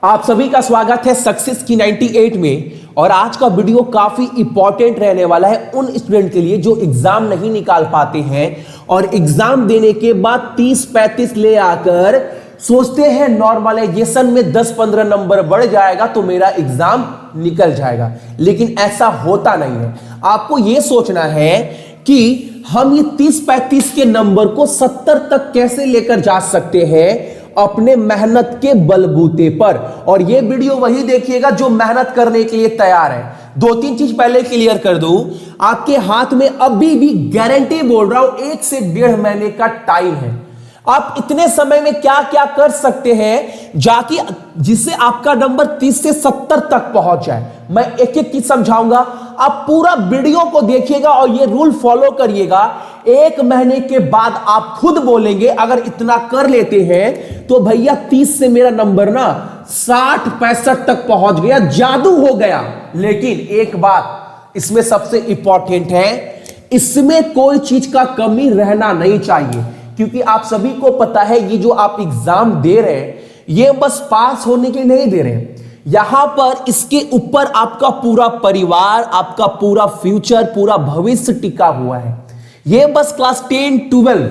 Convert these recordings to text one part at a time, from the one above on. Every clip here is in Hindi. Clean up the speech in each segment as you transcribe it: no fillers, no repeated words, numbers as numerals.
आप सभी का स्वागत है सक्सेस की 98 में। और आज का वीडियो काफी इंपॉर्टेंट रहने वाला है उन स्टूडेंट के लिए जो एग्जाम नहीं निकाल पाते हैं और एग्जाम देने के बाद 30-35 ले आकर सोचते हैं नॉर्मलाइजेशन में 10-15 नंबर बढ़ जाएगा तो मेरा एग्जाम निकल जाएगा, लेकिन ऐसा होता नहीं है। आपको यह सोचना है कि हम ये 30-35 के नंबर को 70 तक कैसे लेकर जा सकते हैं अपने मेहनत के बलबूते पर। और ये वीडियो वही देखिएगा जो मेहनत करने के लिए तैयार है। 2-3 चीज पहले क्लियर कर दूं, आपके हाथ में अभी भी गारंटी बोल रहा हूं 1 से 1.5 महीने का टाइम है। आप इतने समय में क्या क्या कर सकते हैं जाकि जिससे आपका नंबर 30 से 70 तक पहुंच जाए। मैं एक एक चीज समझाऊंगा, आप पूरा वीडियो को देखिएगा और ये रूल फॉलो करिएगा। 1 महीने के बाद आप खुद बोलेंगे अगर इतना कर लेते हैं तो भैया 30 से मेरा नंबर ना 60-65 तक पहुंच गया, जादू हो गया। लेकिन एक बात इसमें सबसे इंपॉर्टेंट है, इसमें कोई चीज का कमी रहना नहीं चाहिए, क्योंकि आप सभी को पता है ये जो आप एग्जाम दे रहे हैं ये बस पास होने के लिए नहीं दे रहे हैं। यहां पर इसके ऊपर आपका पूरा परिवार, आपका पूरा फ्यूचर, पूरा भविष्य टिका हुआ है। ये बस क्लास 10-12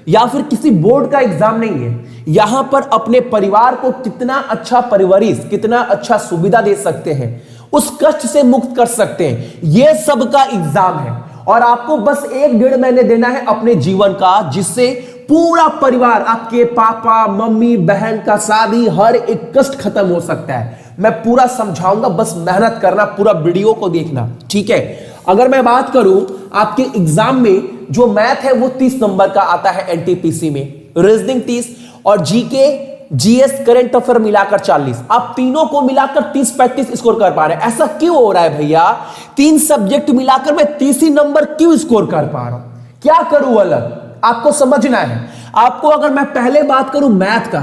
या फिर किसी बोर्ड का एग्जाम नहीं है। यहां पर अपने परिवार को कितना अच्छा परवरिश, कितना अच्छा सुविधा दे सकते हैं, उस कष्ट से मुक्त कर सकते हैं, यह सबका एग्जाम है। और आपको बस 1-1.5 महीने देना है अपने जीवन का, जिससे पूरा परिवार, आपके पापा मम्मी बहन का शादी, हर एक कष्ट खत्म हो सकता है। मैं पूरा समझाऊंगा, बस मेहनत करना, पूरा वीडियो को देखना, ठीक है। अगर मैं बात करूं आपके एग्जाम में जो मैथ है वो 30 नंबर का आता है एनटीपीसी में, रीजनिंग 30 और जीके जीएस करंट अफेयर मिलाकर 40। आप तीनों को मिलाकर 30-35 स्कोर कर पा रहे हैं। ऐसा क्यों हो रहा है भैया? 3 सब्जेक्ट मिलाकर मैं 30 ही नंबर क्यों स्कोर कर पा रहा हूं? क्या करूं अलग? आपको समझना है। आपको अगर मैं पहले बात करूं मैथ का,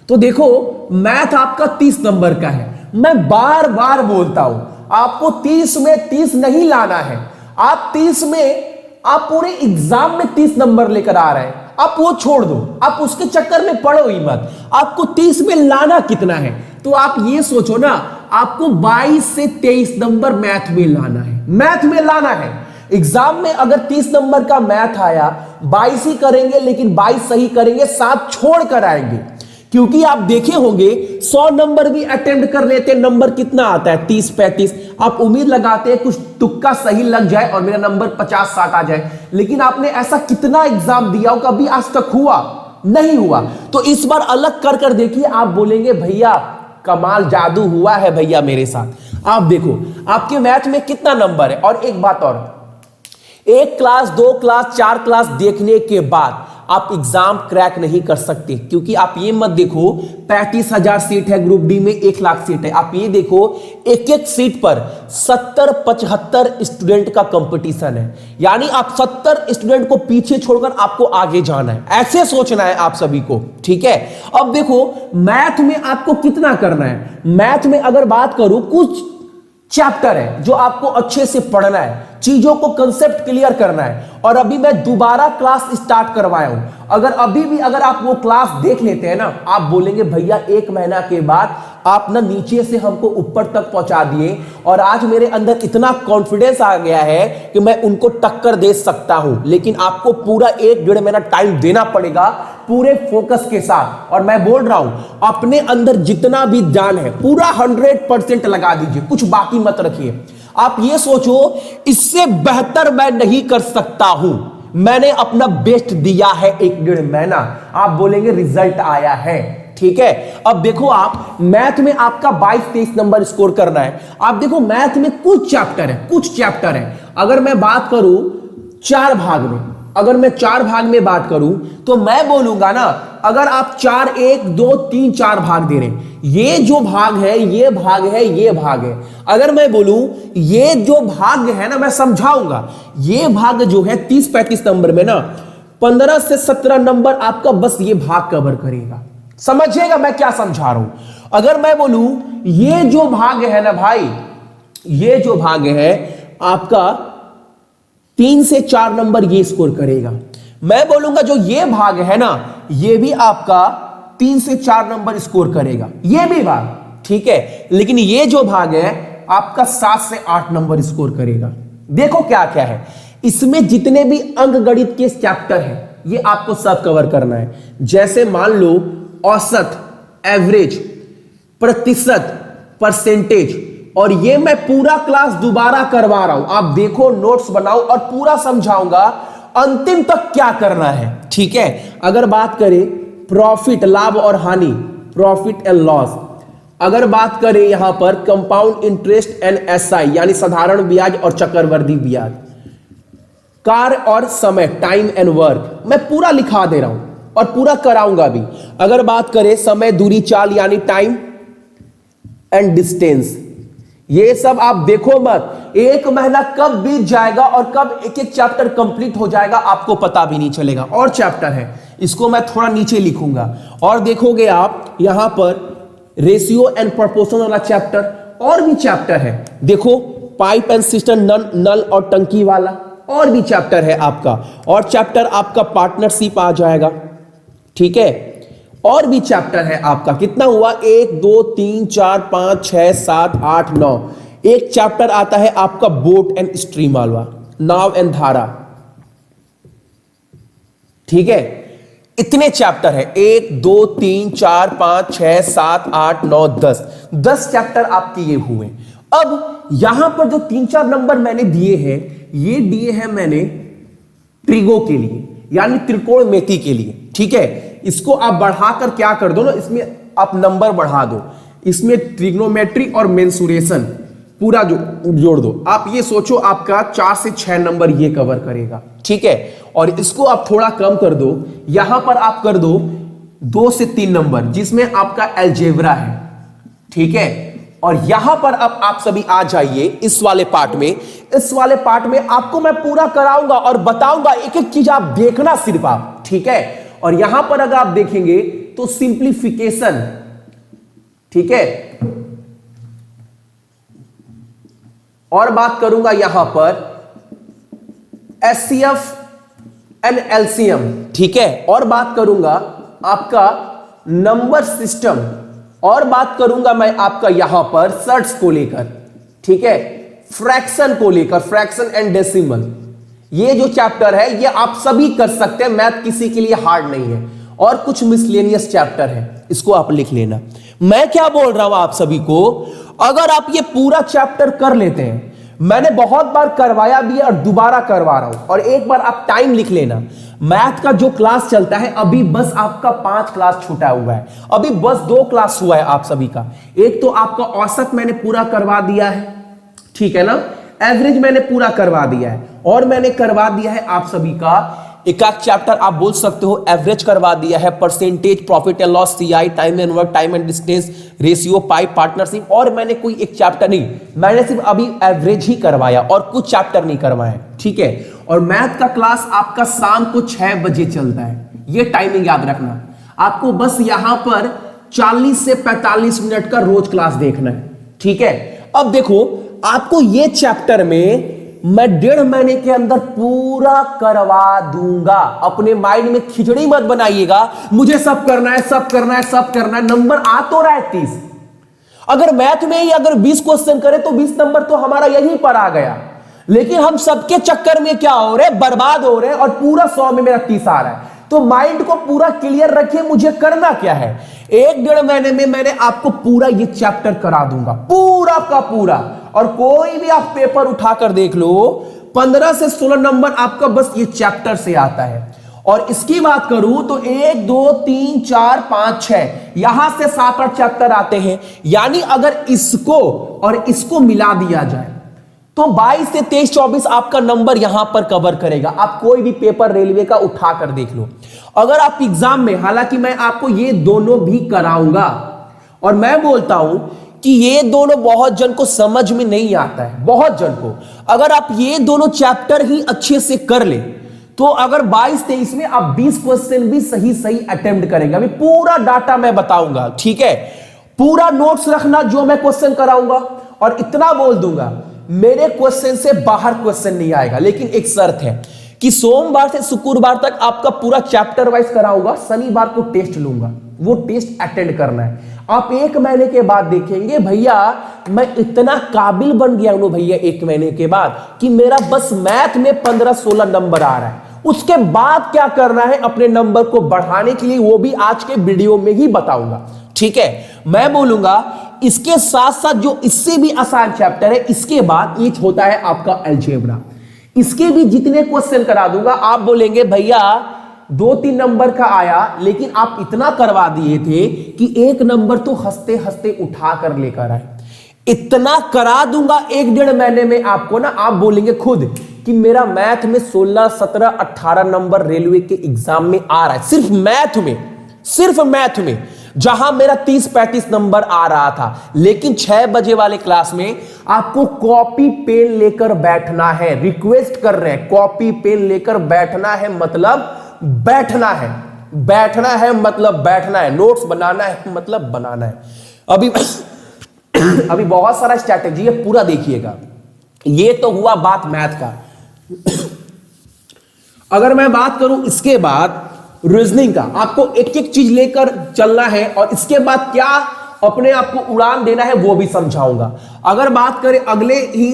तो देखो मैथ आपका 30 नंबर का है। मैं बार बार बोलता हूं आपको 30 में 30 नहीं लाना है। आप 30 में, आप पूरे एग्जाम में 30 नंबर लेकर आ रहे हैं, आप वो छोड़ दो, आप उसके चक्कर में पड़ो ही मत। आपको 30 में लाना कितना है? तो आप ये सोचो ना, आपको 22 से 23 नंबर मैथ में लाना है, मैथ में लाना है। एग्जाम में अगर 30 नंबर का मैथ आया, 22 ही करेंगे, लेकिन 22 सही करेंगे, 7 छोड़ कर आएंगे। क्योंकि आप देखे होंगे 100 नंबर भी अटेम्प्ट कर लेते, नंबर कितना आता है? 30-35। आप उम्मीद लगाते हैं कुछ तुक्का सही लग जाए और मेरा नंबर 50-60 आ जाए, लेकिन आपने ऐसा कितना एग्जाम दिया हो, कभी आज तक हुआ? नहीं हुआ। तो इस बार अलग कर कर देखिए, आप बोलेंगे भैया कमाल, जादू हुआ है भैया मेरे साथ। आप देखो आपके मैथ में कितना नंबर है। और एक बात और, 1 क्लास 2 क्लास 4 क्लास देखने के बाद आप एग्जाम क्रैक नहीं कर सकते, क्योंकि आप ये मत देखो 35,000 सीट है ग्रुप डी में, 1 लाख सीट है। आप ये देखो एक एक सीट पर 70-75 स्टूडेंट का कंपटीशन है, यानी आप 70 स्टूडेंट को पीछे छोड़कर आपको आगे जाना है। ऐसे सोचना है आप सभी को, ठीक है। अब देखो मैथ में आपको कितना करना है। मैथ में अगर बात करूं, कुछ चैप्टर है जो आपको अच्छे से पढ़ना है, चीजों को कंसेप्ट क्लियर करना है। और अभी मैं दोबारा क्लास स्टार्ट करवाया हूं, अगर अभी भी अगर आप वो क्लास देख लेते हैं ना, आप बोलेंगे भैया 1 महीना के बाद आप ना नीचे से हमको ऊपर तक पहुंचा दिए, और आज मेरे अंदर इतना कॉन्फिडेंस आ गया है कि मैं उनको टक्कर दे सकता हूं। लेकिन आपको पूरा 1-1.5 महीना टाइम देना पड़ेगा पूरे फोकस के साथ। और मैं बोल रहा हूं अपने अंदर जितना भी जान है पूरा 100% लगा दीजिए, कुछ बाकी मत रखिए। आप ये सोचो इससे बेहतर मैं नहीं कर सकता हूं, मैंने अपना बेस्ट दिया है 1-1.5 महीना। आप बोलेंगे रिजल्ट आया है, ठीक है। अब देखो आप मैथ में आपका 22-23 नंबर स्कोर करना है। आप देखो मैथ में कुछ चैप्टर है। अगर मैं बात करूं 4 भाग में, अगर मैं 4 भाग में बात करूं तो मैं बोलूंगा ना, अगर आप 4 1 2 3 4 भाग दे रहे हैं, ये जो भाग है, ये भाग है, ये भाग है। अगर मैं बोलूं ये जो भाग है ना, मैं समझाऊंगा, ये भाग जो है 30-35 नंबर में ना 15 से 17 नंबर आपका बस ये भाग कवर करेगा। समझिएगा मैं क्या समझा रहा हूं। अगर मैं बोलूं ये जो भाग है ना भाई, ये जो भाग है आपका 3 से 4 नंबर ये स्कोर करेगा। मैं बोलूंगा जो ये भाग है ना, ये भी आपका 3 से 4 नंबर स्कोर करेगा, ये भी भाग, ठीक है, लेकिन ये जो भाग है आपका 7 से 8 नंबर स्कोर करेगा। देखो क्या क्या है इसमें, जितने भी अंकगणित के चैप्टर हैं ये आपको सब कवर करना है। जैसे मान लो औसत, एवरेज, प्रतिशत, परसेंटेज, और ये मैं पूरा क्लास दोबारा करवा रहा हूं। आप देखो, नोट्स बनाओ और पूरा समझाऊंगा अंतिम तक क्या करना है, ठीक है। अगर बात करें प्रॉफिट, लाभ और हानि, प्रॉफिट एंड लॉस, अगर बात करें यहां पर कंपाउंड इंटरेस्ट एंड एसआई यानी साधारण ब्याज और चक्रवृद्धि ब्याज, कार्य और समय, टाइम एंड वर्क, मैं पूरा लिखा दे रहा हूं और पूरा कराऊंगा भी। अगर बात करें समय, दूरी, चाल यानी टाइम एंड डिस्टेंस, ये सब आप देखो मत, एक महीना कब बीत जाएगा और कब एक एक चैप्टर कंप्लीट हो जाएगा आपको पता भी नहीं चलेगा। और चैप्टर है, इसको मैं थोड़ा नीचे लिखूंगा और देखोगे आप यहां पर रेशियो एंड प्रोपोर्शन वाला चैप्टर, और भी चैप्टर है। देखो पाइप एंड सिस्टम, नल और टंकी वाला, और भी चैप्टर है आपका। और चैप्टर आपका पार्टनरशिप आ जाएगा, ठीक है। और भी चैप्टर है आपका, कितना हुआ, 1 2 3 4 5 6 7 8 9। एक चैप्टर आता है आपका बोट एंड स्ट्रीम वाला, नाव एंड धारा, ठीक है। इतने चैप्टर है, 1 2 3 4 5 6 7 8 9 10 चैप्टर आपके ये हुए। अब यहां पर जो 3-4 नंबर मैंने दिए हैं, ये दिए हैं मैंने त्रिगो के लिए यानी त्रिकोणमिति के लिए, ठीक है। इसको आप बढ़ाकर क्या कर दो ना, इसमें आप नंबर बढ़ा दो, इसमें ट्रिग्नोमेट्री और मेंसुरेशन पूरा जोड़ दो। आप ये सोचो आपका 4 से 6 नंबर ये कवर करेगा, ठीक है। और इसको आप थोड़ा कम कर दो, यहां पर आप कर दो 2 से 3 नंबर जिसमें आपका अलजेब्रा है, ठीक है। और यहां पर अब आप सभी आ जाइए इस वाले पार्ट में। इस वाले पार्ट में आपको मैं पूरा कराऊंगा और बताऊंगा, एक एक चीज आप देखना सिर्फ आप, ठीक है। और यहां पर अगर आप देखेंगे तो सिंप्लीफिकेशन, ठीक है। और बात करूंगा यहां पर एचसीएफ एंड एलसीएम, ठीक है। और बात करूंगा आपका नंबर सिस्टम, और बात करूंगा मैं आपका यहां पर सर्ट्स को लेकर, ठीक है। फ्रैक्शन को लेकर, फ्रैक्शन एंड डेसिमल, ये जो चैप्टर है ये आप सभी कर सकते हैं, मैथ किसी के लिए हार्ड नहीं है। और कुछ मिसलेनियस चैप्टर है, इसको आप लिख लेना। मैं क्या बोल रहा हूं आप सभी को, अगर आप ये पूरा चैप्टर कर लेते हैं, मैंने बहुत बार करवाया भी है और दोबारा करवा रहा हूं, और एक बार आप टाइम लिख लेना। मैथ का जो क्लास चलता है अभी बस आपका 5 क्लास छूटा हुआ है, अभी बस 2 क्लास हुआ है आप सभी का। एक तो आपका औसत मैंने पूरा करवा दिया है, ठीक है ना, एवरेज मैंने पूरा करवा दिया है, और मैंने करवा दिया है आप सभी का एक चैप्टर आप बोल सकते हो एवरेज करवा दिया है, percentage, profit and loss, CI, time and work, time and distance, ratio, pipe, partnership. और मैंने कोई एक चैप्टर नहीं, मैंने सिर्फ अभी एवरेज ही करवाया और कुछ चैप्टर नहीं करवाए, ठीक है। और मैथ का क्लास आपका शाम को 6 बजे चलता है, ये टाइमिंग याद रखना। आपको बस यहां पर 40 से 45 मिनट का रोज क्लास देखना है, ठीक है। अब देखो आपको ये चैप्टर में मैं 1.5 महीने के अंदर पूरा करवा दूंगा। अपने माइंड में खिचड़ी मत बनाइएगा, मुझे सब करना है, सब करना है, सब करना है। नंबर आ तो रहा है 30, अगर मैथ में ही अगर 20 क्वेश्चन करें तो 20 नंबर तो हमारा यहीं पर आ गया। लेकिन हम सबके चक्कर में क्या हो रहे हैं, बर्बाद हो रहे हैं, और पूरा 100 में मेरा 30 आ रहा है। तो माइंड को पूरा क्लियर रखिए, मुझे करना क्या है। 1-1.5 महीने में मैंने आपको पूरा ये चैप्टर करा दूंगा, पूरा का पूरा। और कोई भी आप पेपर उठाकर देख लो, 15 से 16 नंबर आपका बस ये चैप्टर से आता है। और इसकी बात करूं तो 1 2 3 4 5 6 यहां से 7-8 चैप्टर आते हैं। यानी अगर इसको और इसको मिला दिया जाए तो 22 से 23 24 आपका नंबर यहां पर कवर करेगा। आप कोई भी पेपर रेलवे का उठाकर देख लो। अगर आप एग्जाम में, हालांकि मैं आपको ये दोनों भी कराऊंगा, और मैं बोलता हूं कि ये दोनों बहुत जन को समझ में नहीं आता है, बहुत जन को। अगर आप ये दोनों चैप्टर ही अच्छे से कर ले तो अगर 22-23 में आप 20 क्वेश्चन भी सही सही अटेम्प्ट करेंगे। अभी पूरा डाटा मैं बताऊंगा, ठीक है। पूरा नोट्स रखना जो मैं क्वेश्चन कराऊंगा, और इतना बोल दूंगा मेरे क्वेश्चन से बाहर क्वेश्चन नहीं आएगा। लेकिन एक शर्त है कि सोमवार से शुक्रवार तक आपका पूरा चैप्टर वाइज कराऊंगा, शनिवार को टेस्ट लूंगा, वो टेस्ट अटेंड करना है। आप 1 महीने के बाद देखेंगे भैया मैं इतना काबिल बन गया हूं भैया 1 महीने के बाद कि मेरा बस मैथ में 15-16 नंबर आ रहा है। उसके बाद क्या करना है अपने नंबर को बढ़ाने के लिए, वो भी आज के वीडियो में ही बताऊंगा। ठीक है, मैं बोलूंगा इसके साथ साथ जो इससे भी आसान चैप्टर है, इसके बाद ये होता है आपका अलजेब्रा। इसके भी जितने क्वेश्चन करा दूंगा, आप बोलेंगे भैया 2-3 नंबर का आया, लेकिन आप इतना करवा दिए थे कि 1 नंबर तो हंसते हंसते उठा कर लेकर आए। इतना करा दूंगा 1-1.5 महीने में आपको ना, आप बोलेंगे खुद कि मेरा मैथ में 16, 17, 18 नंबर रेलवे के एग्जाम में आ रहा है, सिर्फ मैथ में जहां मेरा 30-35 नंबर आ रहा था। लेकिन 6 बजे वाले क्लास में आपको कॉपी पेन लेकर बैठना है, रिक्वेस्ट कर रहे हैं, कॉपी पेन लेकर बैठना है, मतलब बैठना है, मतलब बैठना है, नोट्स बनाना है मतलब बनाना है। अभी बहुत सारा स्ट्रैटेजी है, पूरा देखिएगा। ये तो हुआ बात मैथ का। अगर मैं बात करूं इसके बाद रीजनिंग का, आपको एक एक चीज लेकर चलना है और इसके बाद क्या अपने आप को उड़ान देना है वो भी समझाऊंगा। अगर बात करें अगले ही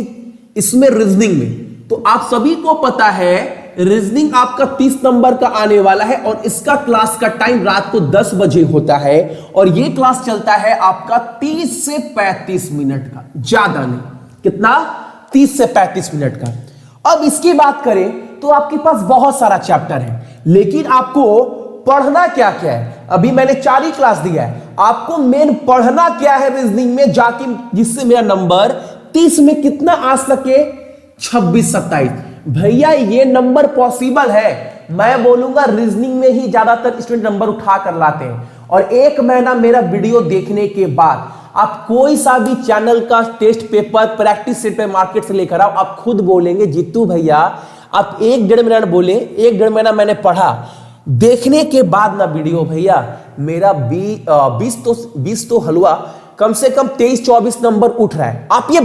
इसमें रीजनिंग में, तो आप सभी को पता है रीजनिंग आपका 30 नंबर का आने वाला है और इसका क्लास का टाइम रात को 10 बजे होता है और ये क्लास चलता है आपका 30 से 35 मिनट का, ज्यादा नहीं। कितना? 30 से 35 मिनट का। अब इसकी बात करें तो आपके पास बहुत सारा चैप्टर है, लेकिन आपको पढ़ना क्या क्या है? अभी मैंने 4 ही क्लास दिया है, आपको मेन पढ़ना क्या है रीजनिंग में जाके, जिससे मेरा नंबर 30 में कितना आ सके, 26-27। भैया ये नंबर पॉसिबल है। मैं बोलूंगा रीजनिंग में ही ज्यादातर स्टूडेंट नंबर उठा कर लाते हैं। और 1 महीना मेरा वीडियो देखने के बाद आप कोई सा भी चैनल का टेस्ट पेपर प्रैक्टिस सेट पे मार्केट से लेकर आओ, आप खुद बोलेंगे जीतू भैया आप 1-1.5 मिनट बोले, 1-1.5 महीना मैंने पढ़ा, देखने के बाद ना वीडियो भैया मेरा 20 तो हलवा कम से कम 23-24 नंबर उठ रहा है। आप ये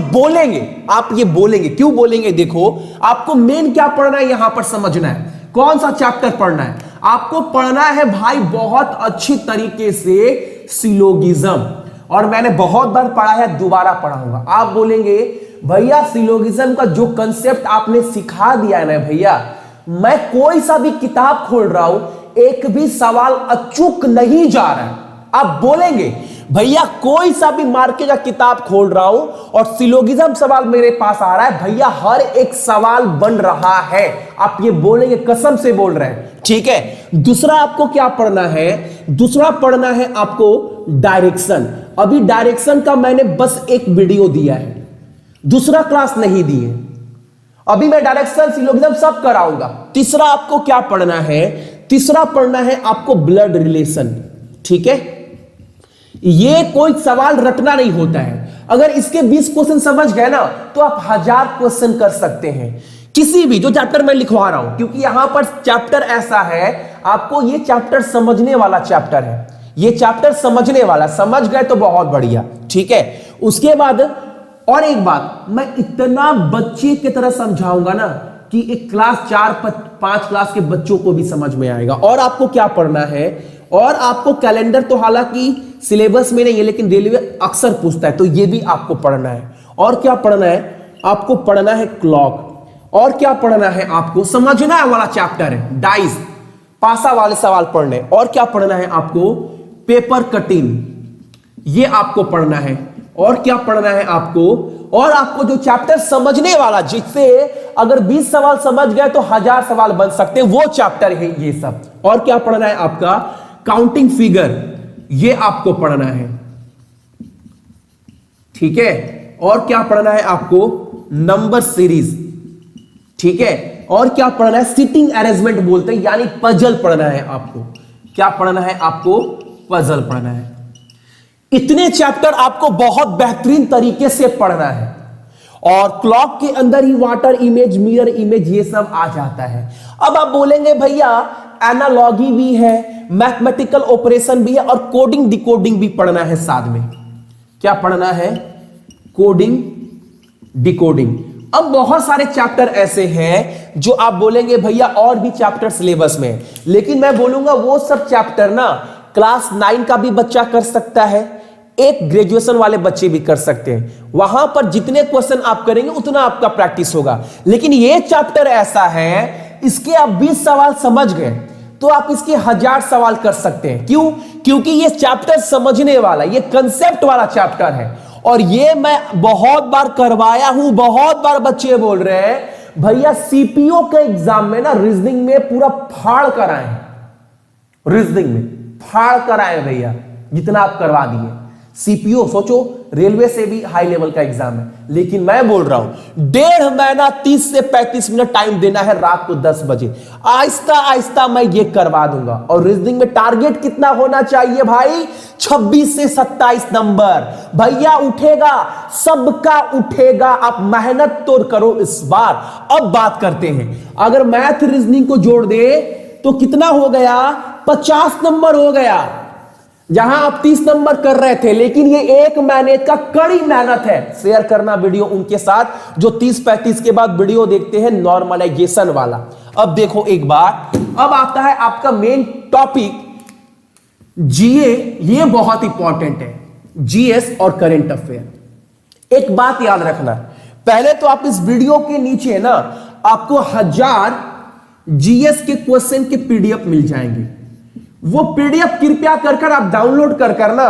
बोलेंगे, क्यों बोलेंगे? देखो आपको मेन क्या पढ़ना है यहां पर समझना है, कौन सा चैप्टर पढ़ना है। आपको पढ़ना है भाई बहुत अच्छी तरीके से सिलोगिज्म, और मैंने बहुत बार पढ़ा है, दोबारा पढ़ाऊंगा। आप बोलेंगे भैया सिलोगिज्म का जो कंसेप्ट आपने सिखा दिया है ना भैया, मैं कोई सा भी किताब खोल रहा हूं, एक भी सवाल अचूक नहीं जा रहा है। आप बोलेंगे भैया कोई सा भी मार्केट का किताब खोल रहा हूं और सिलोगिज्म सवाल मेरे पास आ रहा है, भैया हर एक सवाल बन रहा है। आप ये बोलेंगे, कसम से बोल रहे हैं, ठीक है। दूसरा आपको क्या पढ़ना है? दूसरा पढ़ना है आपको डायरेक्शन। अभी डायरेक्शन का मैंने बस एक वीडियो दिया है, दूसरा क्लास नहीं दिए। अभी मैं डायरेक्शन सिलोगिज्म सब कराऊंगा। तीसरा आपको क्या पढ़ना है? तीसरा पढ़ना है आपको ब्लड रिलेशन, ठीक है। ये कोई सवाल रटना नहीं होता है। अगर इसके 20 क्वेश्चन समझ गए ना तो आप 1000 क्वेश्चन कर सकते हैं, किसी भी जो चैप्टर मैं लिखवा रहा हूं, क्योंकि यहां पर चैप्टर ऐसा है, आपको ये चैप्टर समझने वाला चैप्टर है, ये चैप्टर समझने वाला, समझ गए तो बहुत बढ़िया, ठीक है। उसके बाद और एक बात, मैं इतना बच्चे की तरह समझाऊंगा ना कि एक क्लास 4-5 क्लास के बच्चों को भी समझ में आएगा। और आपको क्या पढ़ना है? और आपको कैलेंडर तो हालांकि सिलेबस में नहीं है, लेकिन रेलवे अक्सर पूछता है, तो ये भी आपको पढ़ना है। और क्या पढ़ना है? आपको पढ़ना है क्लॉक। और क्या पढ़ना है? आपको समझना वाला चैप्टर है डाइस, पासा वाले सवाल पढ़ने। और क्या पढ़ना है आपको? पेपर कटिंग, ये आपको पढ़ना है। और क्या पढ़ना है आपको? और आपको जो चैप्टर समझने वाला, जिससे अगर 20 सवाल समझ गए तो 1000 सवाल बन सकते हैं, वो चैप्टर है ये सब। और क्या पढ़ना है आपका? काउंटिंग फिगर, ये आपको पढ़ना है, ठीक है। और क्या पढ़ना है आपको? नंबर सीरीज, ठीक है। और क्या पढ़ना है? सिटिंग अरेंजमेंट बोलते हैं, यानी पजल पढ़ना है आपको। क्या पढ़ना है आपको? पजल पढ़ना है। इतने चैप्टर आपको बहुत बेहतरीन तरीके से पढ़ना है। और क्लॉक के अंदर ही वाटर इमेज, मिरर इमेज, ये सब आ जाता है। अब आप बोलेंगे भैया एनालॉजी भी है, मैथमेटिकल ऑपरेशन भी है, और कोडिंग डिकोडिंग भी पढ़ना है साथ में। क्या पढ़ना है? Coding decoding. अब बहुत सारे चैप्टर ऐसे हैं जो आप बोलेंगे भैया और भी चैप्टर सिलेबस में, लेकिन मैं बोलूंगा वो सब चैप्टर ना क्लास 9 का भी बच्चा कर सकता है, एक ग्रेजुएशन वाले बच्चे भी कर सकते हैं। वहां पर जितने क्वेश्चन आप करेंगे उतना आपका प्रैक्टिस होगा। लेकिन ये चैप्टर ऐसा है, इसके आप 20 सवाल समझ गए तो आप इसके 1000 सवाल कर सकते हैं। क्यों? क्योंकि ये चैप्टर समझने वाला, ये कंसेप्ट वाला चैप्टर है। और ये मैं बहुत बार करवाया हूं, बहुत बार बच्चे बोल रहे हैं भैया सीपीओ के एग्जाम में ना रीजनिंग में पूरा फाड़ कर आए, रीजनिंग में फाड़ कर आए भैया, जितना आप करवा दिए। सीपीओ सोचो, रेलवे से भी हाई लेवल का एग्जाम है। लेकिन मैं बोल रहा हूं 1.5 महीना 30 से 35 मिनट टाइम देना है, रात को 10 बजे आहिस्ता आहिस्ता मैं ये करवा दूंगा। और रीजनिंग में टारगेट कितना होना चाहिए भाई? 26 से 27 नंबर। भैया उठेगा, सबका उठेगा। आप मेहनत तो करो इस बार। अब बात करते हैं, अगर मैथ रीजनिंग को जोड़ दे तो कितना हो गया? 50 नंबर हो गया, जहां आप 30 नंबर कर रहे थे। लेकिन ये 1 महीने का कड़ी मेहनत है। शेयर करना वीडियो उनके साथ जो 30-35 के बाद वीडियो देखते हैं नॉर्मलाइजेशन वाला। अब देखो एक बार, अब आता है आपका मेन टॉपिक जीए। ये बहुत इंपॉर्टेंट है, जीएस और करंट अफेयर। एक बात याद रखना, पहले तो आप इस वीडियो के नीचे ना आपको 1000 जीएस के क्वेश्चन के पीडीएफ मिल जाएंगे। वो पीडीएफ कृपया कर आप डाउनलोड कर ना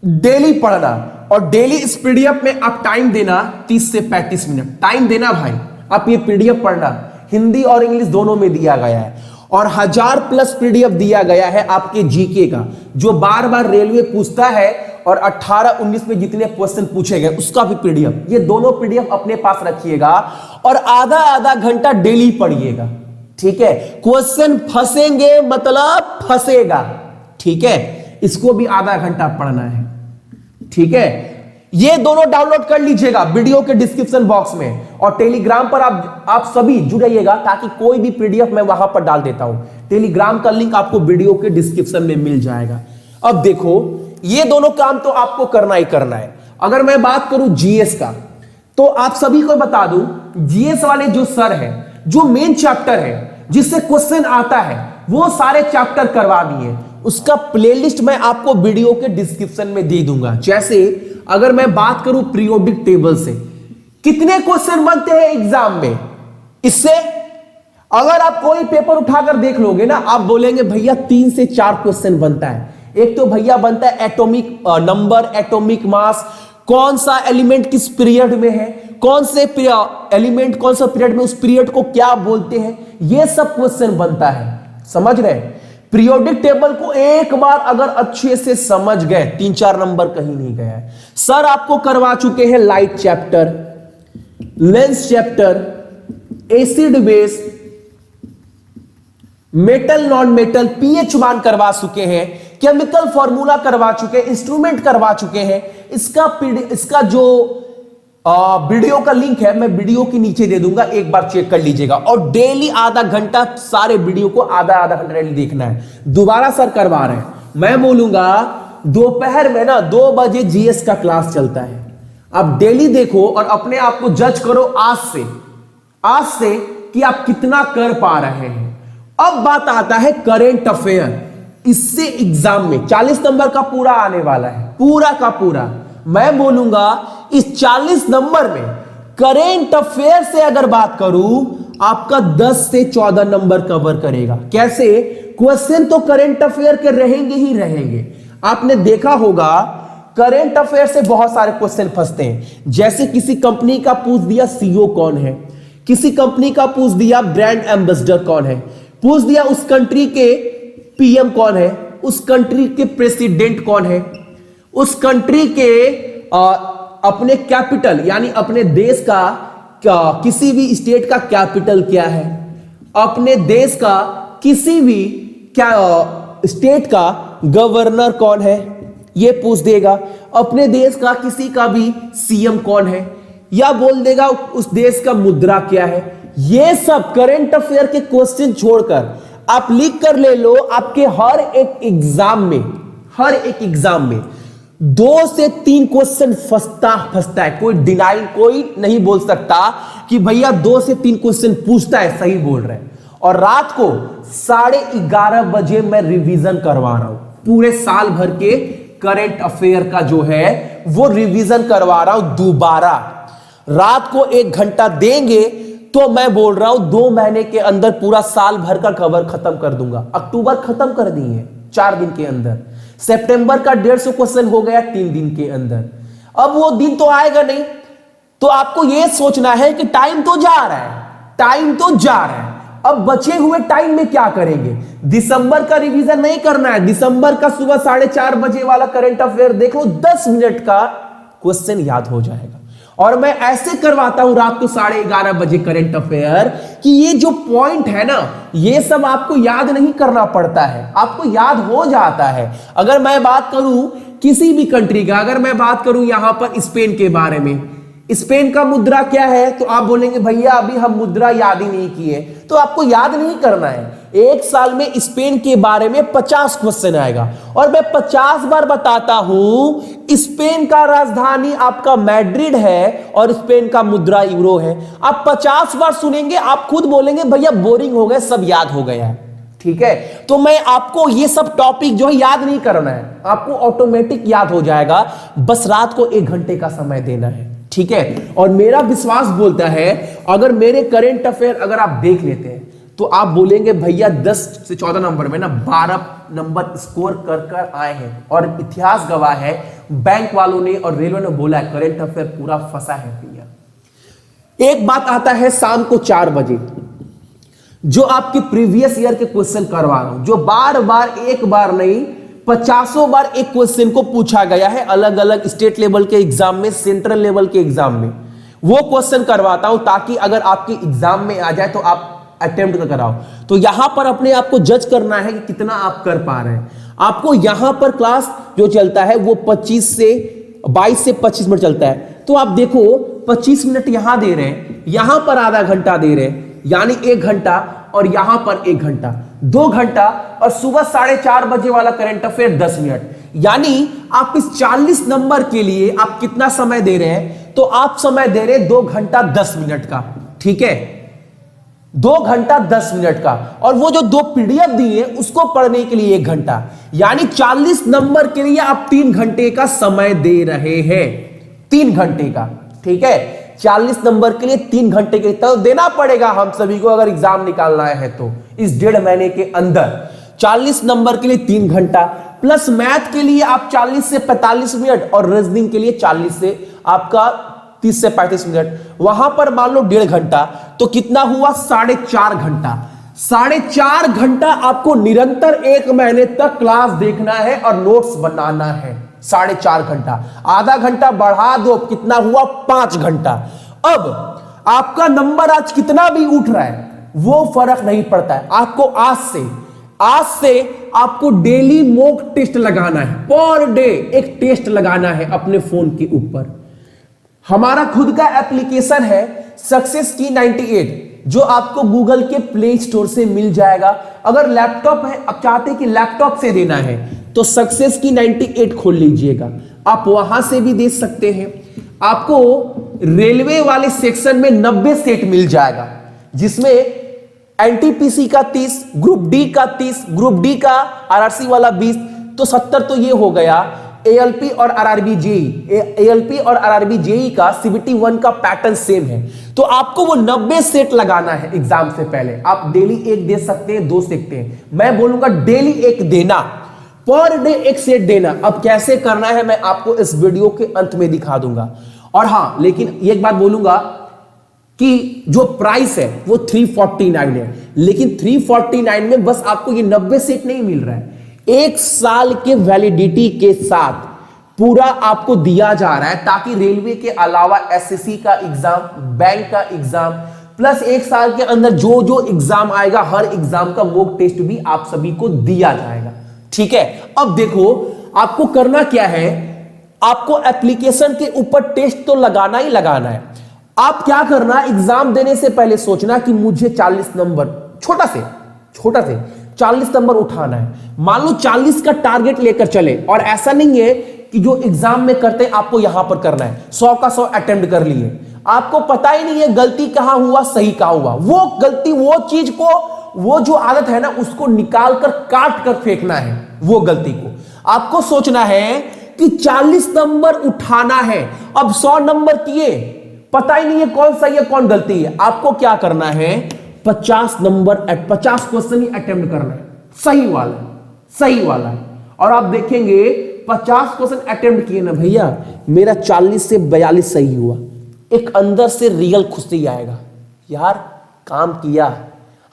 डेली पढ़ना। और डेली इस पीडीएफ में आप टाइम देना 30 से 35 मिनट टाइम देना भाई। आप ये पीडीएफ पढ़ना, हिंदी और इंग्लिश दोनों में दिया गया है। और 1000+ पीडीएफ दिया गया है आपके जीके का, जो बार बार रेलवे पूछता है। और 18-19 में जितने क्वेश्चन पूछे गए उसका भी पीडीएफ, ये दोनों पीडीएफ अपने पास रखिएगा और आधा आधा घंटा डेली पढ़िएगा। ठीक है, क्वेश्चन फंसेंगे मतलब फंसेगा। ठीक है, इसको भी आधा घंटा पढ़ना है। ठीक है, ये दोनों डाउनलोड कर लीजिएगा वीडियो के डिस्क्रिप्शन बॉक्स में। और टेलीग्राम पर आप सभी जुड़िएगा, ताकि कोई भी पीडीएफ मैं वहां पर डाल देता हूं। टेलीग्राम का लिंक आपको वीडियो के डिस्क्रिप्शन में मिल जाएगा। अब देखो, ये दोनों काम तो आपको करना ही करना है। अगर मैं बात करूं जीएस का, तो आप सभी को बता दूं, जीएस वाले जो सर है, जो मेन चैप्टर है जिससे क्वेश्चन आता है, वो सारे चैप्टर करवा दिए। उसका प्लेलिस्ट मैं आपको वीडियो के डिस्क्रिप्शन में दे दूंगा। जैसे अगर मैं बात करूं पीरियोडिक टेबल से, कितने क्वेश्चन बनते हैं एग्जाम में, इससे अगर आप कोई पेपर उठाकर देख लोगे ना, आप बोलेंगे भैया 3 से 4 क्वेश्चन बनता है। एक तो भैया बनता है एटॉमिक नंबर, एटॉमिक मास, कौन सा एलिमेंट किस पीरियड में है, कौन से एलिमेंट कौन सा पीरियड में, उस पीरियड को क्या बोलते हैं, ये सब क्वेश्चन बनता है। समझ रहे? पीरियोडिक टेबल को एक बार अगर अच्छे से समझ गए, 3-4 नंबर कहीं नहीं गया है। सर आपको करवा चुके हैं light chapter, lens chapter, acid base, metal non metal, pH मान करवा चुके हैं, केमिकल फॉर्मूला करवा चुके हैं, इंस्ट्रूमेंट करवा चुके हैं। इसका जो वीडियो का लिंक है मैं वीडियो के नीचे दे दूंगा, एक बार चेक कर लीजिएगा। और डेली आधा घंटा सारे वीडियो को आधा आधा घंटा डेली देखना है। दोबारा सर करवा रहे हैं, मैं बोलूंगा दोपहर में ना 2 बजे जीएस का क्लास चलता है। आप डेली देखो और अपने आप को जज करो आज से कि आप कितना कर पा रहे हैं। अब बात आता है करेंट अफेयर। इससे एग्जाम में 40 नंबर का पूरा आने वाला है, पूरा का पूरा। मैं बोलूंगा इस 40 नंबर में करेंट अफेयर से अगर बात करूं, आपका 10 से 14 नंबर कवर करेगा। कैसे? क्वेश्चन तो करेंट अफेयर के रहेंगे ही रहेंगे। आपने देखा होगा करेंट अफेयर से बहुत सारे क्वेश्चन फंसते हैं। जैसे किसी कंपनी का पूछ दिया सीईओ कौन है, किसी कंपनी का पूछ दिया ब्रांड एम्बेसडर कौन है, पूछ दिया उस कंट्री के पीएम कौन है, उस कंट्री के प्रेसिडेंट कौन है, उस कंट्री के अपने कैपिटल यानी अपने देश का किसी भी स्टेट का कैपिटल क्या है, अपने देश का किसी भी स्टेट का गवर्नर कौन है, ये पूछ देगा। अपने देश का किसी का भी सीएम कौन है, या बोल देगा उस देश का मुद्रा क्या है। ये सब करंट अफेयर के क्वेश्चन छोड़कर आप लिख कर ले लो, आपके हर एक एग्जाम में 2 से 3 क्वेश्चन फंसता है। कोई नहीं बोल सकता कि भैया 2 से 3 क्वेश्चन पूछता है, सही बोल रहे हैं। और रात को 11:30 बजे मैं रिवीजन करवा रहा हूं, पूरे साल भर के करंट अफेयर का जो है वो रिवीजन करवा रहा हूं दोबारा। रात को 1 घंटा देंगे तो मैं बोल रहा हूं 2 महीने के अंदर पूरा साल भर का कवर खत्म कर दूंगा। अक्टूबर खत्म कर दिए 4 दिन के अंदर, सितंबर का 150 क्वेश्चन हो गया 3 दिन के अंदर। अब वो दिन तो आएगा नहीं, तो आपको यह सोचना है कि टाइम तो जा रहा है, टाइम तो जा रहा है, अब बचे हुए टाइम में क्या करेंगे। दिसंबर का रिवीजन नहीं करना है, दिसंबर का सुबह 4:30 बजे वाला करंट अफेयर देख लो, 10 मिनट का क्वेश्चन याद हो जाएगा। और मैं ऐसे करवाता हूं रात को 11:30 बजे करंट अफेयर कि ये जो पॉइंट है ना, ये सब आपको याद नहीं करना पड़ता है, आपको याद हो जाता है। अगर मैं बात करूं किसी भी कंट्री का, अगर मैं बात करूं यहां पर स्पेन के बारे में, स्पेन का मुद्रा क्या है, तो आप बोलेंगे भैया अभी हम मुद्रा याद ही नहीं किए, तो आपको याद नहीं करना है। 1 साल में स्पेन के बारे में 50 क्वेश्चन आएगा, और मैं 50 बार बताता हूं स्पेन का राजधानी आपका मैड्रिड है और स्पेन का मुद्रा यूरो है। आप 50 बार सुनेंगे, आप खुद बोलेंगे भैया बोरिंग हो गए, सब याद हो गया है। ठीक है, तो मैं आपको ये सब टॉपिक जो है याद नहीं करना है, आपको ऑटोमेटिक याद हो जाएगा, बस रात को 1 घंटे का समय देना है। ठीक है, और मेरा विश्वास बोलता है अगर मेरे करंट अफेयर अगर आप देख लेते हैं तो आप बोलेंगे भैया 10 से 14 नंबर में ना 12 नंबर स्कोर कर कर आए हैं। और इतिहास गवाह है, बैंक वालों ने और रेलवे ने बोला है करंट अफेयर पूरा फंसा है भैया। एक बात आता है शाम को 4 बजे, जो आपके प्रीवियस ईयर के क्वेश्चन करवा रहा हूं, जो बार बार एक बार नहीं 50 बार एक क्वेश्चन को पूछा गया है अलग अलग स्टेट लेवल के एग्जाम में, सेंट्रल लेवल के एग्जाम में, वो क्वेश्चन करवाता हूं ताकि अगर आपके एग्जाम में आ जाए तो आप अटेम्प्ट कराओ। तो यहां पर अपने आप को जज करना है कि कितना आप कर पा रहे हैं। आपको यहां पर क्लास जो चलता है वो 22 से 25 मिनट चलता है, तो आप देखो 25 मिनट यहां दे रहे हैं, यहां पर आधा घंटा दे रहे हैं, यानी 1 घंटा, और यहां पर 1 घंटा, 2 घंटा, और सुबह 4:30 बजे वाला करंट अफेयर 10 मिनट। यानी आप इस 40 नंबर के लिए आप कितना समय दे रहे हैं, तो आप समय दे रहे हैं 2 घंटा 10 मिनट का। ठीक है, 2 घंटा 10 मिनट का, और वो जो 2 पीडीएफ दिए उसको पढ़ने के लिए 1 घंटा, यानी 40 नंबर के लिए आप 3 घंटे का समय दे रहे हैं, 3 घंटे का। ठीक है, 40 नंबर के लिए 3 घंटे के तो देना पड़ेगा हम सभी को अगर एग्जाम निकालना है तो। इस 1.5 महीने के अंदर 40 नंबर के लिए 3 घंटा, प्लस मैथ के लिए आप 40 से 45 मिनट, और रीजनिंग के लिए 40 से आपका 30 से 35 मिनट, वहां पर मान लो 1.5 घंटा, तो कितना हुआ 4.5 घंटा। 4.5 घंटा आपको निरंतर 1 महीने तक क्लास देखना है और नोट्स बनाना है। 4.5 घंटा, आधा घंटा बढ़ा दो, कितना हुआ 5 घंटा। अब आपका नंबर आज कितना भी उठ रहा है वो फर्क नहीं पड़ता है, आपको आज से आपको डेली मॉक टेस्ट लगाना है, पर डे एक टेस्ट लगाना है अपने फोन के ऊपर। हमारा खुद का एप्लीकेशन है सक्सेस की 98, जो आपको गूगल के प्ले स्टोर से मिल जाएगा। अगर लैपटॉप है, आप चाहते हैं कि लैपटॉप से देना है, तो सक्सेस की 98 खोल लीजिएगा, आप वहां से भी दे सकते हैं। आपको रेलवे वाले सेक्शन में 90 सेट मिल जाएगा, जिसमें एनटीपीसी का 30, ग्रुप डी का 30, ग्रुप डी का आरआरसी वाला 20, तो 70 तो ये हो गया। एएलपी और आरआरबी जेई, एएलपी और आरआरबी जेई का सीबीटी 1 का पैटर्न सेम है, तो आपको वो 90 सेट लगाना है एग्जाम से पहले। आप डेली 1 दे सकते हैं, 2 सकते हैं, मैं बोलूंगा डेली 1 देना, पर डे 1 सेट देना। अब कैसे करना है मैं आपको इस वीडियो के अंत में दिखा दूंगा। और हां, लेकिन एक बात बोलूंगा कि जो प्राइस है वो 349 है, लेकिन 349 में बस आपको ये 90 सेट नहीं मिल रहा है, 1 साल के वैलिडिटी के साथ पूरा आपको दिया जा रहा है, ताकि रेलवे के अलावा एसएससी का एग्जाम, बैंक का एग्जाम, प्लस 1 साल के अंदर जो जो एग्जाम आएगा हर एग्जाम का मॉक टेस्ट भी आप सभी को दिया जाएगा। ठीक है, अब देखो आपको करना क्या है, आपको एप्लीकेशन के ऊपर टेस्ट तो लगाना ही लगाना है। आप क्या करना, एग्जाम देने से पहले सोचना कि मुझे 40 नंबर छोटा से 40 नंबर उठाना है। मान लो 40 का टारगेट लेकर चले, और ऐसा नहीं है कि जो एग्जाम में करते हैं आपको यहां पर करना है 100 का 100 अटेम्प्ट कर लिए, आपको पता ही नहीं है गलती कहां हुआ सही कहां हुआ। वो गलती, वो चीज को, वो जो आदत है ना उसको निकाल कर काट कर फेंकना है। वो गलती को आपको सोचना है कि 40 नंबर उठाना है। अब 100 नंबर किए, पता ही नहीं है कौन सही है कौन गलती है। आपको क्या करना है, 50 नंबर 50 क्वेश्चन ही अटेम्प्ट करना है, सही वाला, सही वाला। और आप देखेंगे 50 क्वेश्चन अटेम्प्ट किए ना भैया, मेरा 40 से 42 सही हुआ। एक अंदर से रियल खुशी आएगा, यार काम किया।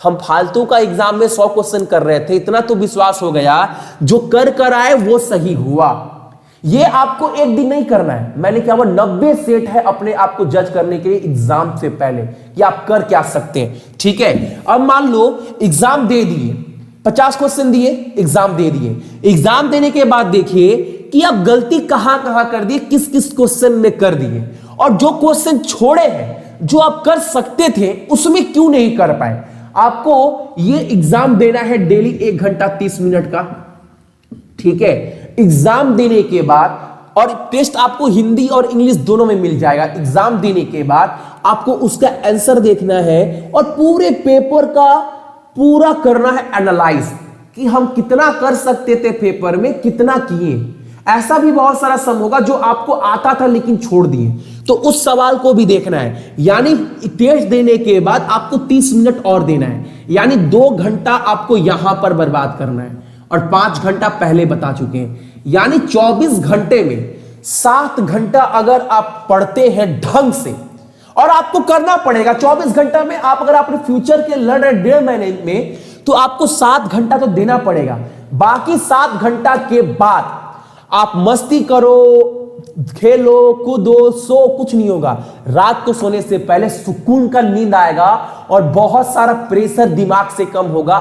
हम फालतू का एग्जाम में 100 क्वेश्चन कर रहे थे, इतना तो विश्वास हो गया जो कर आए वो सही हुआ। ये आपको एक दिन नहीं करना है, मैंने क्या हुआ 90 सेट है अपने आप को जज करने के लिए एग्जाम से पहले कि आप कर क्या सकते हैं। ठीक है, अब मान लो एग्जाम दे दिए, 50 क्वेश्चन दिए, एग्जाम दे दिए। एग्जाम देने के बाद देखिए कि आप गलती कहां कहां कर दिए, किस किस क्वेश्चन में कर दिए, और जो क्वेश्चन छोड़े हैं जो आप कर सकते थे उसमें क्यों नहीं कर पाए। आपको ये एग्जाम देना है डेली 1 घंटा 30 मिनट का। ठीक है, एग्जाम देने के बाद, और टेस्ट आपको हिंदी और इंग्लिश दोनों में मिल जाएगा। एग्जाम देने के बाद आपको उसका आंसर देखना है और पूरे पेपर का पूरा करना है एनालाइज कि हम कितना कर सकते थे पेपर में, कितना किए। ऐसा भी बहुत सारा सम होगा जो आपको आता था लेकिन छोड़ दिए, तो उस सवाल को भी देखना है। यानी टेस्ट देने के बाद आपको 30 मिनट और देना है, यानी 2 घंटा आपको यहां पर बर्बाद करना है, और 5 घंटा पहले बता चुके हैं। यानी 24 घंटे में 7 घंटा अगर आप पढ़ते हैं ढंग से, और आपको करना पड़ेगा 24 घंटा में। आप अगर अपने फ्यूचर के लड़ रहे 1.5 महीने में, तो आपको 7 घंटा तो देना पड़ेगा। बाकी 7 घंटा के बाद आप मस्ती करो, खेलो, कूदो, सो, कुछ नहीं होगा। रात को सोने से पहले सुकून का नींद आएगा और बहुत सारा प्रेशर दिमाग से कम होगा।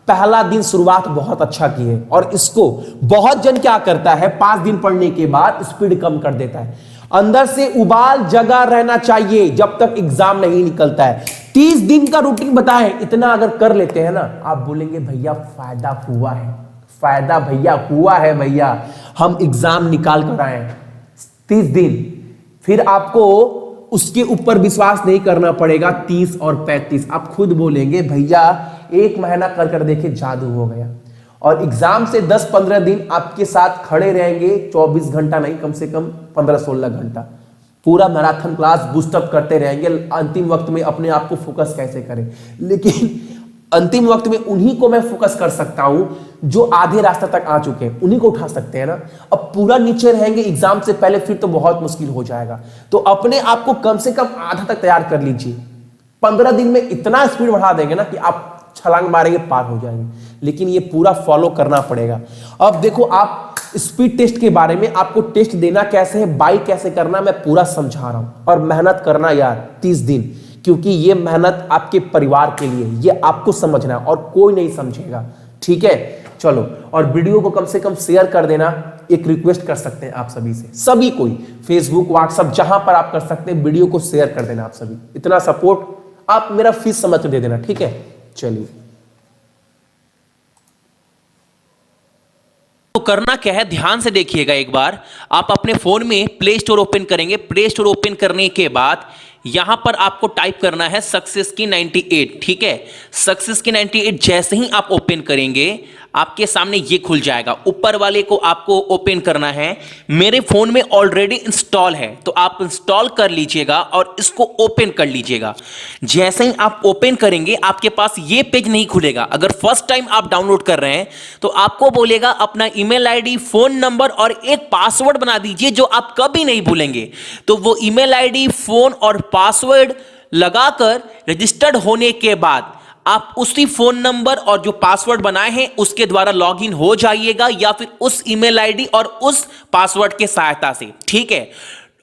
पहला दिन शुरुआत बहुत अच्छा की है, और इसको बहुत जन क्या करता है, 5 दिन पढ़ने के बाद स्पीड कम कर देता है। अंदर से उबाल जगा रहना चाहिए जब तक एग्जाम नहीं निकलता है। 30 दिन का रूटीन बताए, इतना अगर कर लेते हैं ना, आप बोलेंगे भैया फायदा हुआ है, फायदा भैया हुआ है, भैया हम एग्जाम निकाल कर आए 30 दिन। फिर आपको उसके ऊपर विश्वास नहीं करना पड़ेगा 30 और 35। आप खुद बोलेंगे भैया 1 महीना कर देखे जादू हो गया। और एग्जाम से 10-15 दिन आपके साथ खड़े रहेंगे, 24 घंटा नहीं, कम से कम 15-16 घंटा पूरा मैराथन क्लास बूस्टअप करते रहेंगे। अंतिम वक्त में अपने आप को फोकस कैसे करें, लेकिन अंतिम वक्त में उन्हीं को मैं फोकस कर सकता हूं जो आधे रास्ते तक आ चुके हैं, उन्हीं को उठा सकते हैं ना। अब पूरा नीचे रहेंगे एग्जाम से पहले, फिर तो बहुत मुश्किल हो जाएगा। तो अपने आप को कम से कम आधा तक तैयार कर लीजिए। 15 दिन में इतना स्पीड बढ़ा देंगे ना कि आप छलांग मारेंगे, पार हो जाएंगे। लेकिन ये पूरा फॉलो करना पड़ेगा। अब देखो, आप स्पीड टेस्ट के बारे में, आपको टेस्ट देना कैसे है, बाई कैसे करना, मैं पूरा समझा रहा हूं। और मेहनत करना यार 30 दिन, क्योंकि ये मेहनत आपके परिवार के लिए, ये आपको समझना है और कोई नहीं समझेगा। ठीक है, चलो, और वीडियो को कम से कम शेयर कर देना। एक रिक्वेस्ट कर सकते हैं आप सभी से, सभी कोई, फेसबुक, व्हाट्सएप, जहां पर आप कर सकते हैं, वीडियो को शेयर कर देना। आप सभी इतना सपोर्ट आप मेरा फीस समझ कर दे देना। ठीक है, चलिए। तो करना क्या है, ध्यान से देखिएगा। एक बार आप अपने फोन में प्ले स्टोर ओपन करेंगे। प्ले स्टोर ओपन करने के बाद यहां पर आपको टाइप करना है सक्सेस की 98। ठीक है, सक्सेस की 98 जैसे ही आप ओपन करेंगे आपके सामने ये खुल जाएगा। ऊपर वाले को आपको ओपन करना है। मेरे फोन में ऑलरेडी इंस्टॉल है, तो आप इंस्टॉल कर लीजिएगा और इसको ओपन कर लीजिएगा। जैसे ही आप ओपन करेंगे आपके पास ये पेज नहीं खुलेगा। अगर फर्स्ट टाइम आप डाउनलोड कर रहे हैं तो आपको बोलेगा अपना ईमेल आईडी, फोन नंबर और एक पासवर्ड बना दीजिए जो आप कभी नहीं भूलेंगे। तो वो ईमेल आईडी, फोन और पासवर्ड लगाकर रजिस्टर्ड होने के बाद आप उसी फोन नंबर और जो पासवर्ड बनाए हैं उसके द्वारा लॉगिन हो जाइएगा, या फिर उस ईमेल आईडी और उस पासवर्ड के सहायता से। ठीक है,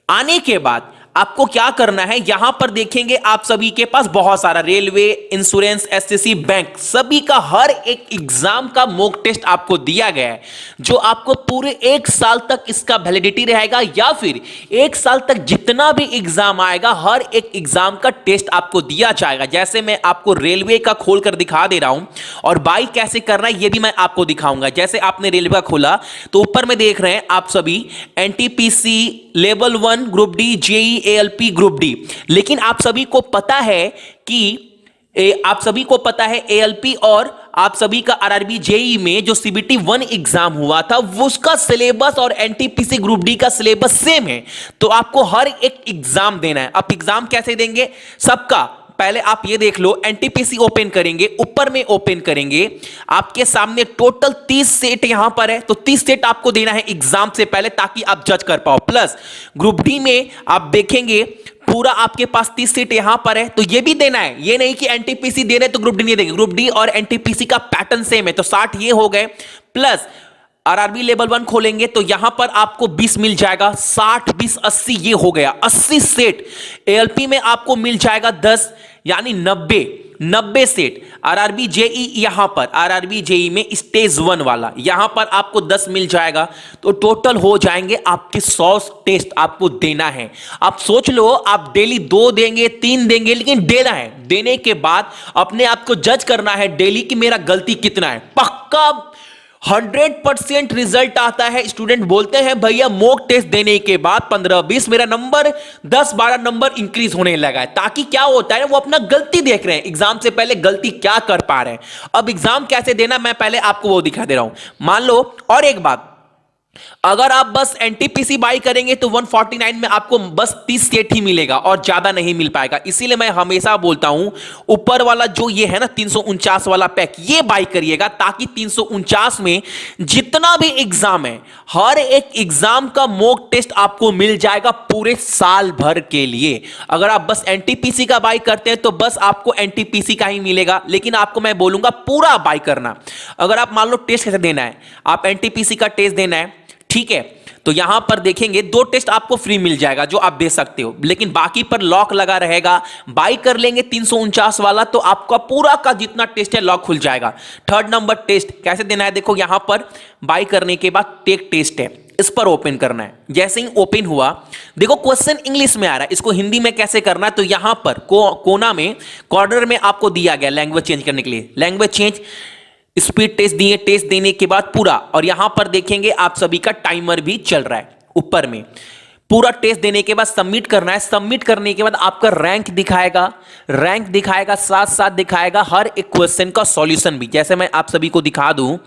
आने के बाद आपको क्या करना है, यहां पर देखेंगे आप सभी के पास बहुत सारा रेलवे, इंश्योरेंस, एसएससी, बैंक, सभी का हर एक एग्जाम का मॉक टेस्ट आपको दिया गया है, जो आपको पूरे 1 साल तक इसका वैलिडिटी रहेगा, या फिर 1 साल तक जितना भी एग्जाम आएगा हर एक एग्जाम का टेस्ट आपको दिया जाएगा। जैसे मैं आपको रेलवे का खोलकर दिखा दे रहा हूं, और बाई कैसे करना है ये भी मैं आपको दिखाऊंगा। जैसे आपने रेलवे का खोला तो ऊपर में देख रहे हैं आप सभी NTPC level 1 group D, JE, ALP group D. लेकिन आप सभी को पता है कि एएलपी और आप सभी का आरआरबी जेई में जो सीबीटी 1 एग्जाम हुआ था वो उसका सिलेबस और एनटीपीसी ग्रुप डी का सिलेबस सेम है। तो आपको हर एक एग्जाम देना है। अब एग्जाम कैसे देंगे सबका, पहले आप ये देख लो, एनटीपीसी ओपन करेंगे, ऊपर में ओपन करेंगे, आपके सामने टोटल 30 सेट यहां पर है, तो 30 सेट आपको देना है एग्जाम से पहले ताकि आप जज कर पाओ। प्लस ग्रुप डी में आप देखेंगे पूरा आपके पास 30 सीट यहां पर है, तो ये भी देना है। ये नहीं कि एनटीपीसी दे रहे तो ग्रुप डी नहीं देंगे, ग्रुप डी और एनटीपीसी का पैटर्न सेम है, तो 60 ये हो गए। प्लस आरआरबी लेवल 1 खोलेंगे तो यहां पर आपको 20 मिल जाएगा, 60 20 80 ये हो गया 80 सेट। एएलपी में आपको मिल जाएगा 10 यानी 90 सेट। आरआरबी जेई यहां पर, आरआरबी जेई में स्टेज 1 वाला यहां पर आपको 10 मिल जाएगा, तो टोटल हो जाएंगे आपके 100 टेस्ट आपको देना है। आप सोच लो, आप डेली 2 देंगे 3 देंगे, लेकिन देना है। देने के बाद अपने आप को जज करना है डेली कि मेरा गलती कितना है। पक्का 100% रिजल्ट आता है। स्टूडेंट बोलते हैं भैया मॉक टेस्ट देने के बाद 15-20 मेरा नंबर 10-12 नंबर इंक्रीज होने लगा है। ताकि क्या होता है, वो अपना गलती देख रहे हैं, एग्जाम से पहले गलती क्या कर पा रहे हैं। अब एग्जाम कैसे देना मैं पहले आपको वो दिखा दे रहा हूं। मान लो, और एक बात, अगर आप बस एनटीपीसी बाई करेंगे तो 149 में आपको बस 30 सेट ही मिलेगा और ज्यादा नहीं मिल पाएगा। इसीलिए मैं हमेशा बोलता हूं ऊपर वाला जो ये है ना 349 वाला पैक, ये बाई करिएगा, ताकि 349 में जितना भी एग्जाम है हर एक एग्जाम का मॉक टेस्ट आपको मिल जाएगा पूरे साल भर के लिए। अगर आप बस एनटीपीसी का बाई करते हैं तो बस आपको एनटीपीसी का ही मिलेगा, लेकिन आपको मैं बोलूंगा पूरा बाई करना। अगर आप मान लो टेस्ट कैसे देना है, आप एनटीपीसी का टेस्ट देना है, ठीक है, तो यहां पर देखेंगे 2 टेस्ट आपको फ्री मिल जाएगा जो आप दे सकते हो, लेकिन बाकी पर लॉक लगा रहेगा। बाई कर लेंगे 349 वाला तो आपका पूरा का जितना टेस्ट है लॉक खुल जाएगा। 3rd नंबर टेस्ट कैसे देना है, देखो यहां पर बाई करने के बाद टेक टेस्ट है, इस पर ओपन करना है। जैसे ही ओपन हुआ, देखो क्वेश्चन इंग्लिश में आ रहा है, इसको हिंदी में कैसे करना है, तो यहां पर कोना में कॉर्नर में आपको दिया गया लैंग्वेज चेंज करने के लिए, लैंग्वेज चेंज, स्पीड टेस्ट दिए, टेस्ट देने के बाद पूरा, और यहां पर देखेंगे आप सभी का टाइमर भी चल रहा है ऊपर में। पूरा टेस्ट देने के बाद सबमिट करना है। सबमिट करने के बाद आपका रैंक दिखाएगा, साथ साथ दिखाएगा हर एक क्वेश्चन का सॉल्यूशन भी। जैसे मैं आप सभी को दिखा दूं,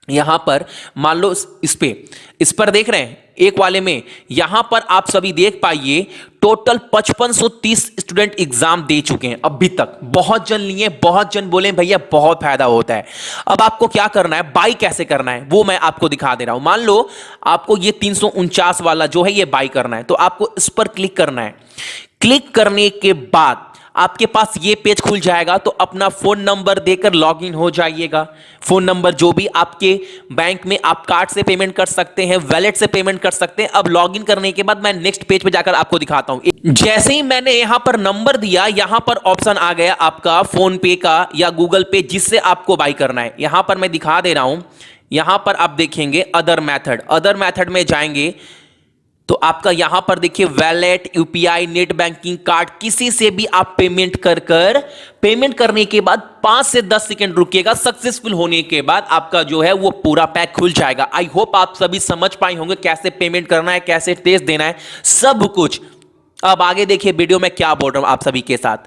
यहां पर मान लो इस पर देख रहे हैं एक वाले में, यहां पर आप सभी देख पाइए टोटल 5530 स्टूडेंट एग्जाम दे चुके हैं अभी तक। बहुत जन लिए, बहुत जन बोले भैया बहुत फायदा होता है। अब आपको क्या करना है, बाई कैसे करना है वो मैं आपको दिखा दे रहा हूं। मान लो आपको ये 349 वाला जो है ये बाई करना है, तो आपको इस पर क्लिक करना है। क्लिक करने के बाद आपके पास ये पेज खुल जाएगा, तो अपना फोन नंबर देकर लॉगिन हो जाइएगा। फोन नंबर जो भी आपके बैंक में आप कार्ड से पेमेंट कर सकते हैं, वॉलेट से पेमेंट कर सकते हैं। अब लॉगिन करने के बाद मैं नेक्स्ट पेज पे जाकर आपको दिखाता हूं। जैसे ही मैंने यहां पर नंबर दिया, यहां पर ऑप्शन आ गया आपका फोन पे का या गूगल पे, जिससे आपको बाई करना है। यहां पर मैं दिखा दे रहा हूं, यहां पर आप देखेंगे अदर मेथड में जाएंगे तो आपका यहां पर देखिए wallet, UPI, net banking, card, किसी से भी आप पेमेंट पेमेंट करने के बाद 5 से 10 सेकंड रुकिएगा। सक्सेसफुल होने के बाद आपका जो है वो पूरा पैक खुल जाएगा। आई होप आप सभी समझ पाए होंगे कैसे पेमेंट करना है, कैसे टेस्ट देना है, सब कुछ। अब आगे देखिए वीडियो में क्या बोल रहा हूं आप सभी के साथ।